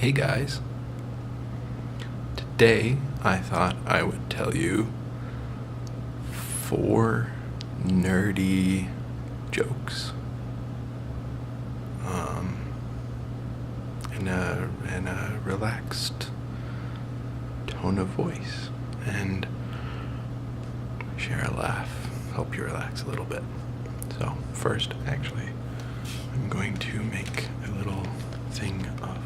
Hey guys, today I thought I would tell you 4 nerdy jokes in a relaxed tone of voice and share a laugh, help you relax a little bit. So first, actually, I'm going to make a little thing of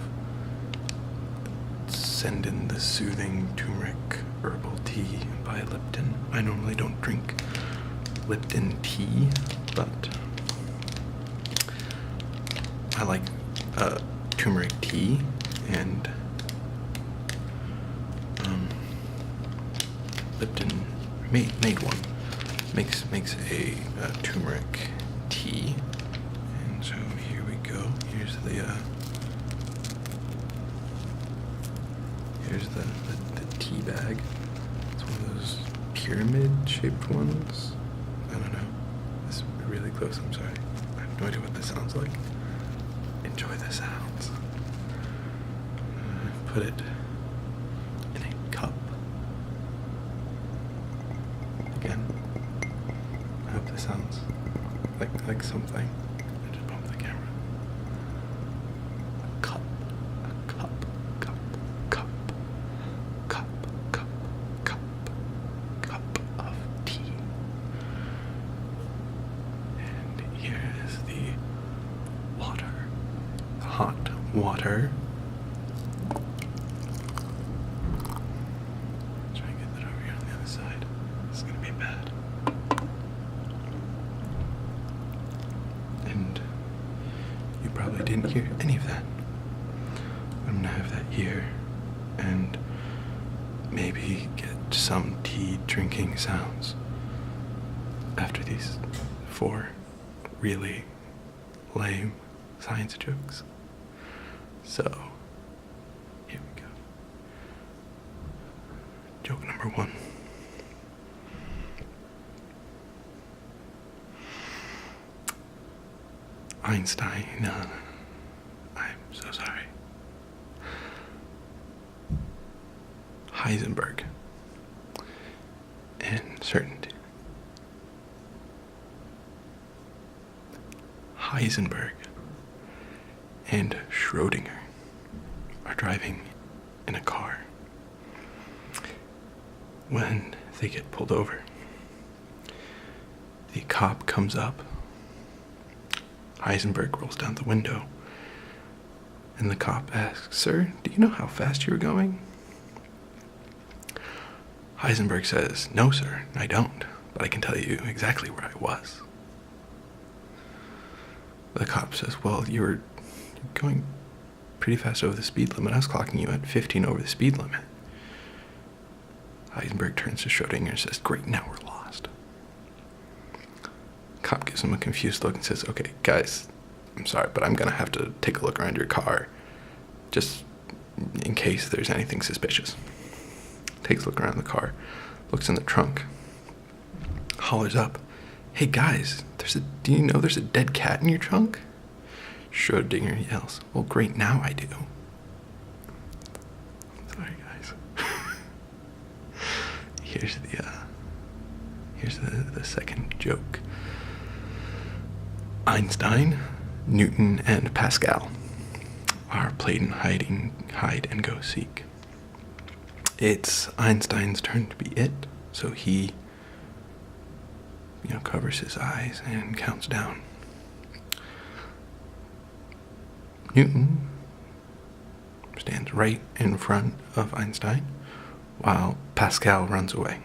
Send in the Soothing Turmeric Herbal Tea by Lipton. I normally don't drink Lipton tea, but I like turmeric tea, and Lipton made one. Makes a turmeric tea, and so here we go. Here's the tea bag. It's one of those pyramid-shaped ones. I don't know. It's really close. I'm sorry. I have no idea what this sounds like. Enjoy the sounds. Put it in a cup. Again, I hope this sounds like something. I just bumped the camera. A cup, cup, cup, cup, cup, cup, cup, cup of tea. And here is the water, hot water. Try and get that over here on the other side. This is gonna be bad. And you probably didn't hear any of that. I'm gonna have that here and maybe get some tea drinking sounds after these 4 really lame science jokes. So, here we go. Joke number 1. Einstein, I'm so sorry. Heisenberg and certainty. Heisenberg and Schrödinger are driving in a car when they get pulled over. The cop comes up. Heisenberg rolls down the window, and the cop asks, "Sir, do you know how fast you were going?" Heisenberg says, "No, sir, I don't, but I can tell you exactly where I was." The cop says, "Well, you're going pretty fast over the speed limit. I was clocking you at 15 over the speed limit." Heisenberg turns to Schrödinger and says, "Great, now we're lost." Cop gives him a confused look and says, "Okay, guys, I'm sorry, but I'm gonna have to take a look around your car, just in case there's anything suspicious." Takes a look around the car, looks in the trunk, hollers up, "Hey guys, do you know there's a dead cat in your trunk?" Schrödinger yells, "Well, great, now I do." Sorry, guys. Here's the second joke. Einstein, Newton, and Pascal are playing hide and go seek. It's Einstein's turn to be it, so he covers his eyes and counts down. Newton stands right in front of Einstein while Pascal runs away,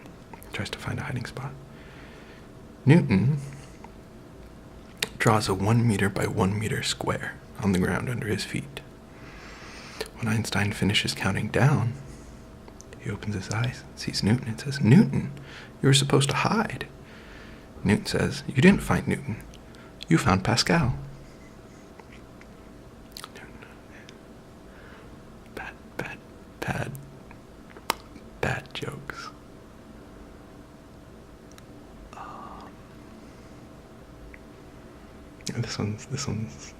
tries to find a hiding spot. Newton draws a 1 meter by 1 meter square on the ground under his feet. When Einstein finishes counting down, he opens his eyes, sees Newton, and says, "Newton, you were supposed to hide." Newton says, "You didn't find Newton. You found Pascal." Bad jokes. This one's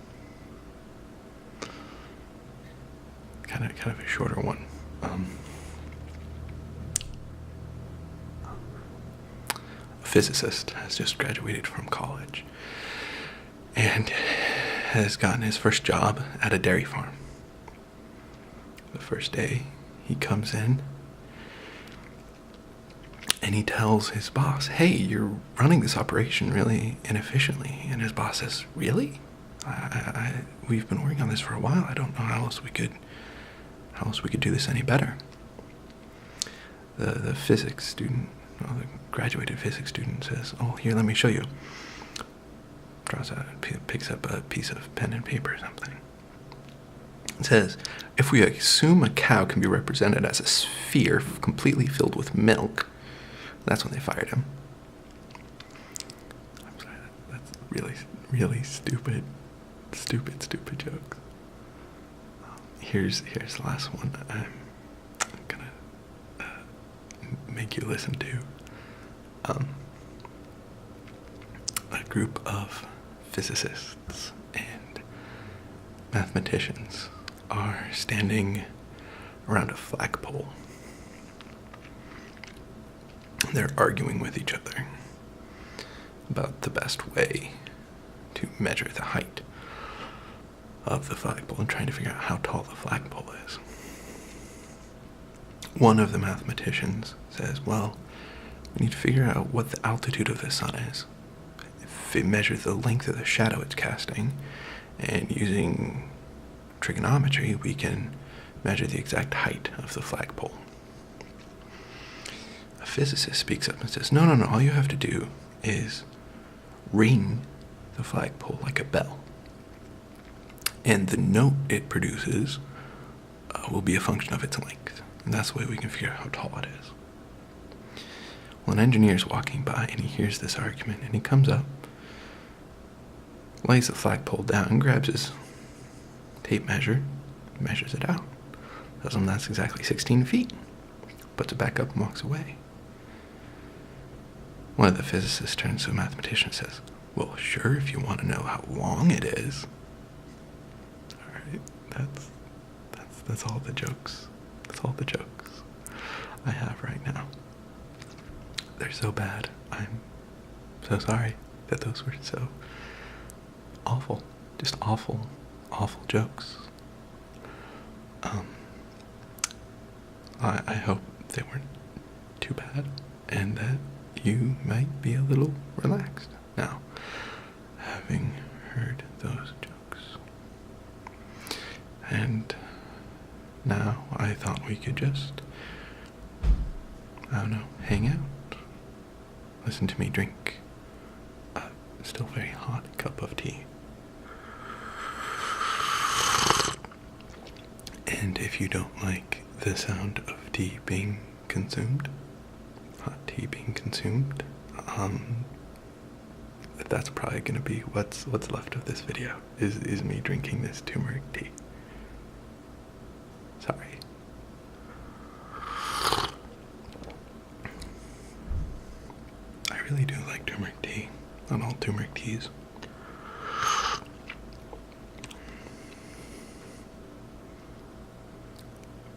kind of a shorter one. A physicist has just graduated from college and has gotten his first job at a dairy farm. The first day, he comes in and he tells his boss, "Hey, you're running this operation really inefficiently." And his boss says, "Really? We've been working on this for a while. I don't know how else we could do this any better." The physics student, the graduated physics student says, "Oh, here, let me show you." Picks up a piece of pen and paper or something. It says, "If we assume a cow can be represented as a sphere completely filled with milk," that's when they fired him. I'm sorry, that's really stupid jokes. Here's the last one I'm gonna make you listen to. A group of physicists and mathematicians are standing around a flagpole. They're arguing with each other about the best way to measure the height of the flagpole and trying to figure out how tall the flagpole is. One of the mathematicians says, "Well, we need to figure out what the altitude of the sun is. If it measures the length of the shadow it's casting, and using trigonometry, we can measure the exact height of the flagpole." A physicist speaks up and says, No, all you have to do is ring the flagpole like a bell. And the note it produces will be a function of its length. And that's the way we can figure out how tall it is. Well, an engineer's walking by and he hears this argument and he comes up, lays the flagpole down, grabs his tape measure, measures it out. Tells him that's exactly 16 feet. Puts it back up and walks away. One of the physicists turns to a mathematician and says, "Well, sure, if you want to know how long it is." Alright, that's all the jokes. That's all the jokes I have right now. They're so bad. I'm so sorry that those were so awful. Just awful jokes. I hope they weren't too bad and that you might be a little relaxed now, having heard those jokes. And now I thought we could just, hang out, listen to me drink a still very hot cup of tea. And if you don't like the sound of tea being consumed, hot tea being consumed, that's probably going to be what's left of this video, is me drinking this turmeric tea. Sorry. I really do like turmeric tea. Not all turmeric teas.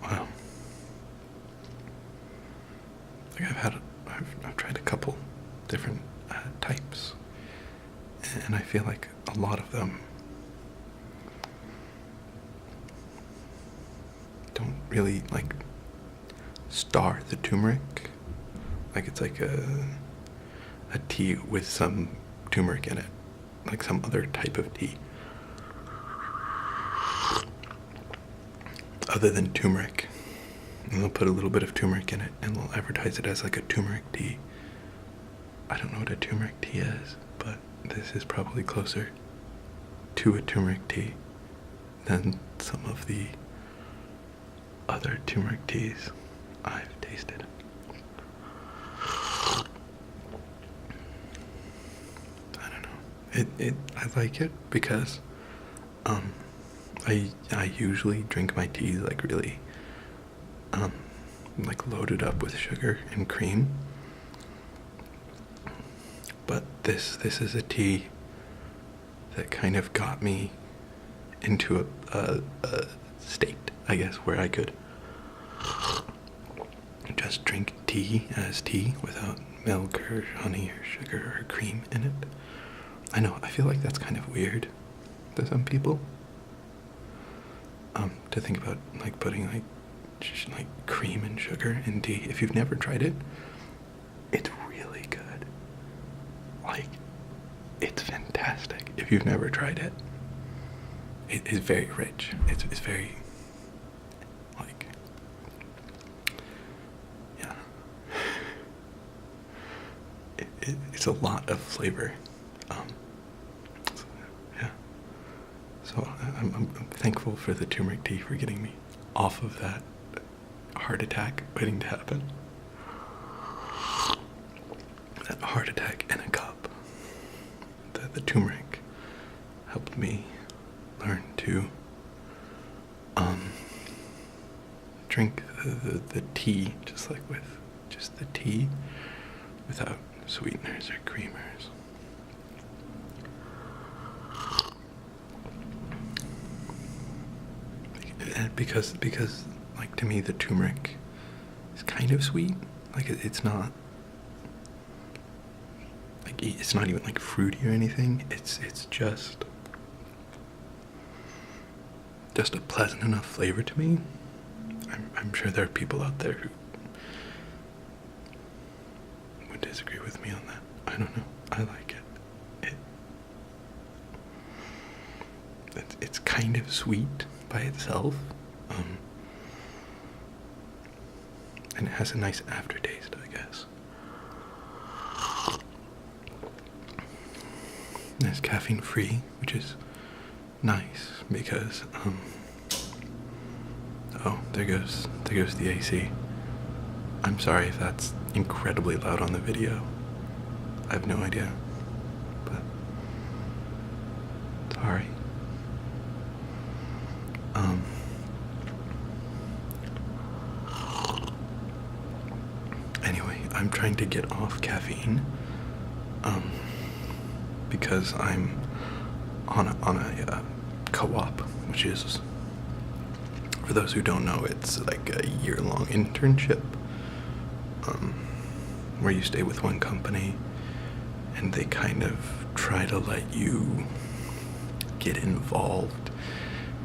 Wow. I've tried a couple different types, and I feel like a lot of them don't really star the turmeric. Like it's like a tea with some turmeric in it, like some other type of tea other than turmeric. And they'll put a little bit of turmeric in it and they'll advertise it as like a turmeric tea. I don't know what a turmeric tea is, but this is probably closer to a turmeric tea than some of the other turmeric teas I've tasted. I don't know. I like it because I usually drink my teas really loaded up with sugar and cream. But this is a tea that kind of got me into a state I guess, where I could just drink tea as tea without milk or honey or sugar or cream in it. I know, I feel like that's kind of weird to some people. To think about like putting like cream and sugar in tea. If you've never tried it, it's really good. Like, it's fantastic. If you've never tried it, it is very rich. It's very, like, yeah. It's a lot of flavor. Yeah. So I'm thankful for the turmeric tea for getting me off of that heart attack waiting to happen. That heart attack in a cup. The turmeric helped me learn to drink the tea just the tea without sweeteners or creamers. Because like, to me the turmeric is kind of sweet. Like, it's not like, it's not even like fruity or anything. It's just a pleasant enough flavor to me. I'm sure there are people out there who would disagree with me on that. I don't know. I like it. It's kind of sweet by itself, and it has a nice aftertaste, I guess. And it's caffeine free, which is nice because oh, there goes the AC. I'm sorry if that's incredibly loud on the video. I have no idea, but sorry. Anyway, I'm trying to get off caffeine, because I'm on a co-op, which is, for those who don't know, it's like a year-long internship, where you stay with one company, and they kind of try to let you get involved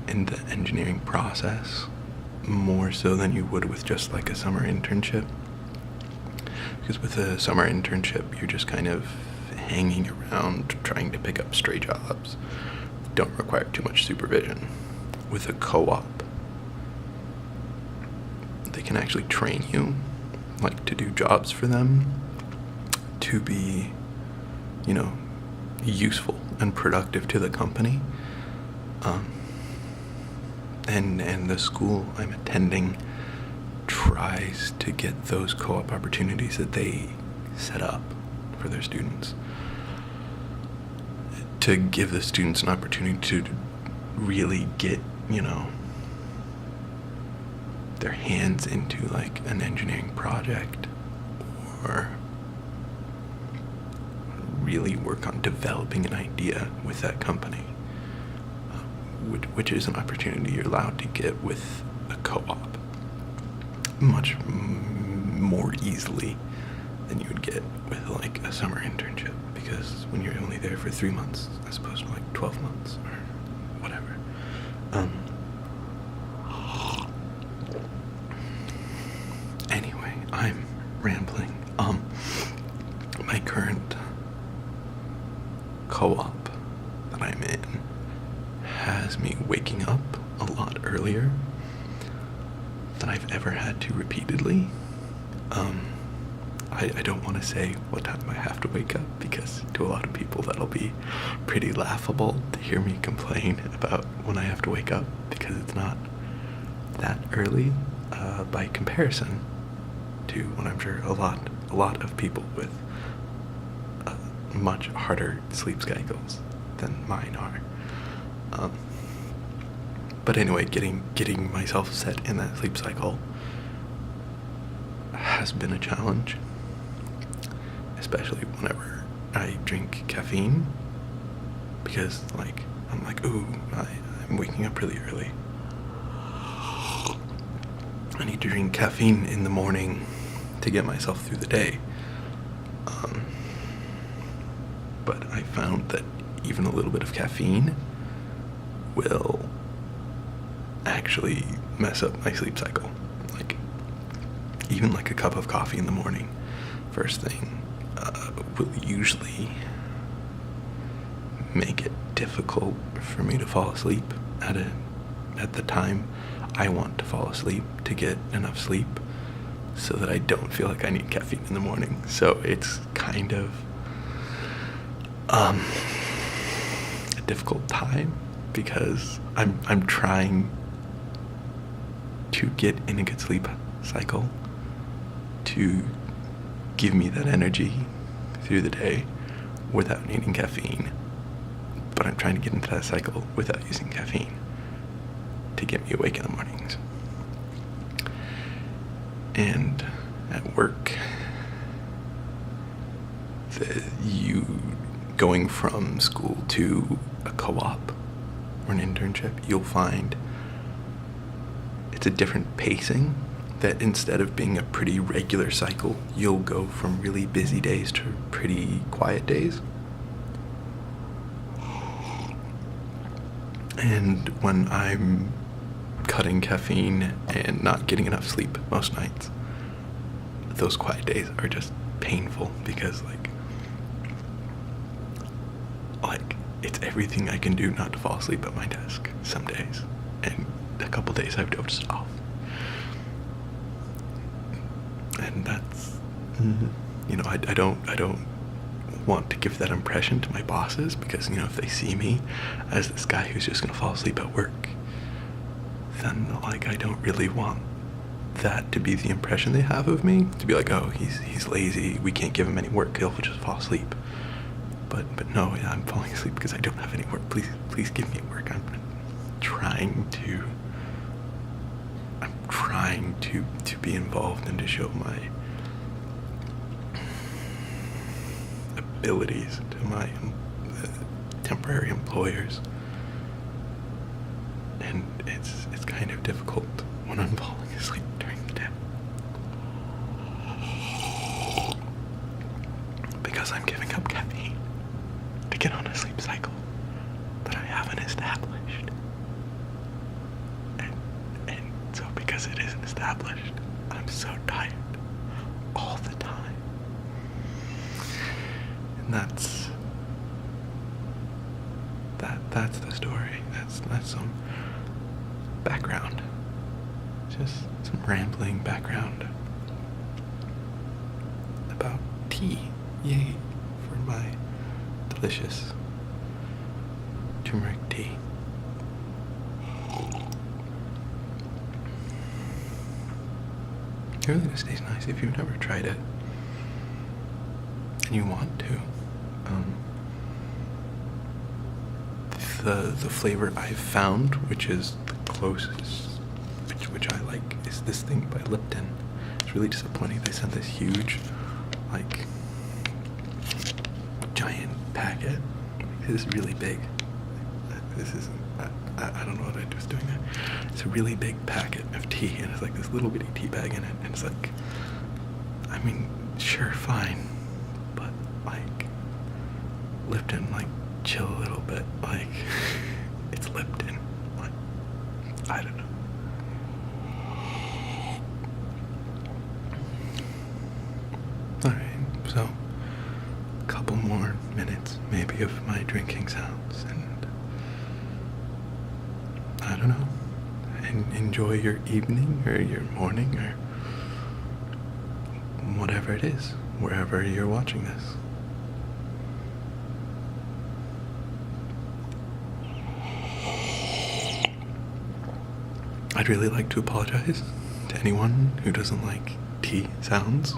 in the engineering process more so than you would with just like a summer internship. Because with a summer internship, you're just kind of hanging around trying to pick up stray jobs. Don't require too much supervision. With a co-op, they can actually train you, like, to do jobs for them, to be, useful and productive to the company. And the school I'm attending tries to get those co-op opportunities that they set up for their students, to give the students an opportunity to really get, their hands into like an engineering project, or really work on developing an idea with that company, which is an opportunity you're allowed to get with a co-op much more easily than you would get with like a summer internship, because when you're only there for 3 months as opposed to like 12 months or whatever. Anyway, I'm rambling. My current co-op that I'm in has me waking up a lot earlier than I've ever had to repeatedly. I don't want to say what time I have to wake up, because to a lot of people that'll be pretty laughable to hear me complain about when I have to wake up, because it's not that early by comparison to what I'm sure a lot of people with much harder sleep cycles than mine are. But anyway, getting myself set in that sleep cycle has been a challenge, especially whenever I drink caffeine, because I'm like, ooh, I'm waking up really early. I need to drink caffeine in the morning to get myself through the day. But I found that even a little bit of caffeine will actually mess up my sleep cycle. Like, even like a cup of coffee in the morning, first thing, will usually make it difficult for me to fall asleep at the time I want to fall asleep, to get enough sleep so that I don't feel like I need caffeine in the morning. So it's kind of a difficult time because I'm trying to get in a good sleep cycle to give me that energy through the day without needing caffeine. But I'm trying to get into that cycle without using caffeine to get me awake in the mornings. And at work, you going from school to a co-op or an internship, you'll find it's a different pacing, that instead of being a pretty regular cycle, you'll go from really busy days to pretty quiet days. And when I'm cutting caffeine and not getting enough sleep most nights, those quiet days are just painful because like it's everything I can do not to fall asleep at my desk some days, and a couple days I've dozed off. And that's, I don't want to give that impression to my bosses, because if they see me as this guy who's just gonna fall asleep at work, then I don't really want that to be the impression they have of me, to be like, oh, he's lazy, we can't give him any work, he'll just fall asleep. But no, I'm falling asleep because I don't have any work. Please give me work. I'm trying to be involved and to show my abilities to my temporary employers. And it's kind of difficult when I'm falling asleep during the day, because I'm giving up caffeine to get on a sleep cycle that I haven't established. And so because it isn't established, I'm so tired all the time. And that's the story. That's some background. Just some rambling background about tea. Yay for my delicious turmeric tea. It really just tastes nice if you've never tried it and you want to. The flavor I've found, which is the closest, which I like, is this thing by Lipton. It's really disappointing. They sent this huge, giant packet. This is really big. This is, I don't know what I was doing there. It's a really big packet of tea, and it's this little bitty tea bag in it, and it's sure, fine, but Lipton, chill a little bit, it's Lipton, I don't know. Alright, so, a couple more minutes, maybe, of my drinking sounds, and I don't know, enjoy your evening, or your morning, or whatever it is, wherever you're watching this. I'd really like to apologize to anyone who doesn't like tea sounds,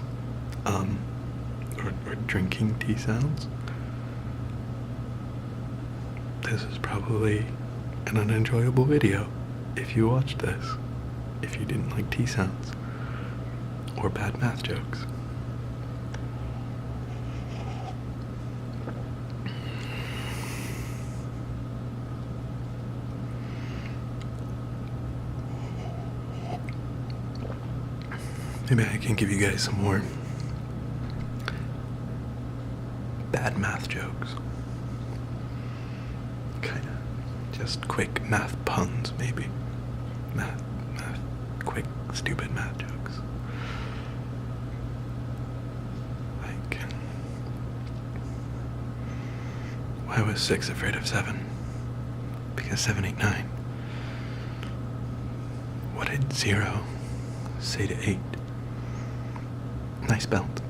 or drinking tea sounds. This is probably an unenjoyable video if you watched this, if you didn't like tea sounds or bad math jokes. Maybe I can give you guys some more bad math jokes. Kind of just quick math puns, maybe. Math, quick, stupid math jokes. Like, why was 6 afraid of 7? Because 7 ate 9. What did 0 say to 8? Nice belt.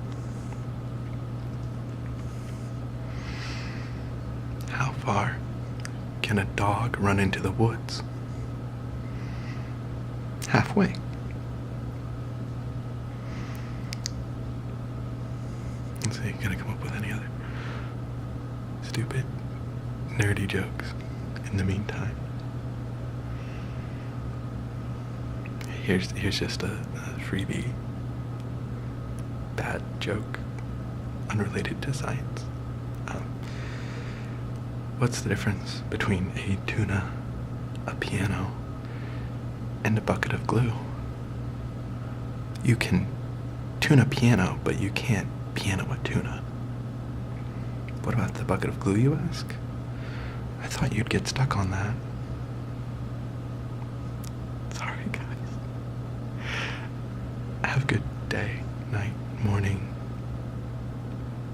How far can a dog run into the woods? Halfway. Let's see, gotta come up with any other stupid, nerdy jokes in the meantime. Here's just a freebie bad joke unrelated to science. What's the difference between a tuna, a piano, and a bucket of glue? You can tune a piano, but you can't piano a tuna. What about the bucket of glue, you ask? I thought you'd get stuck on that. Sorry, guys. Have a good day, night, morning,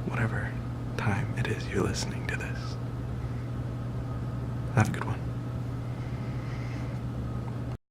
whatever time it is you're listening to this. Have a good one.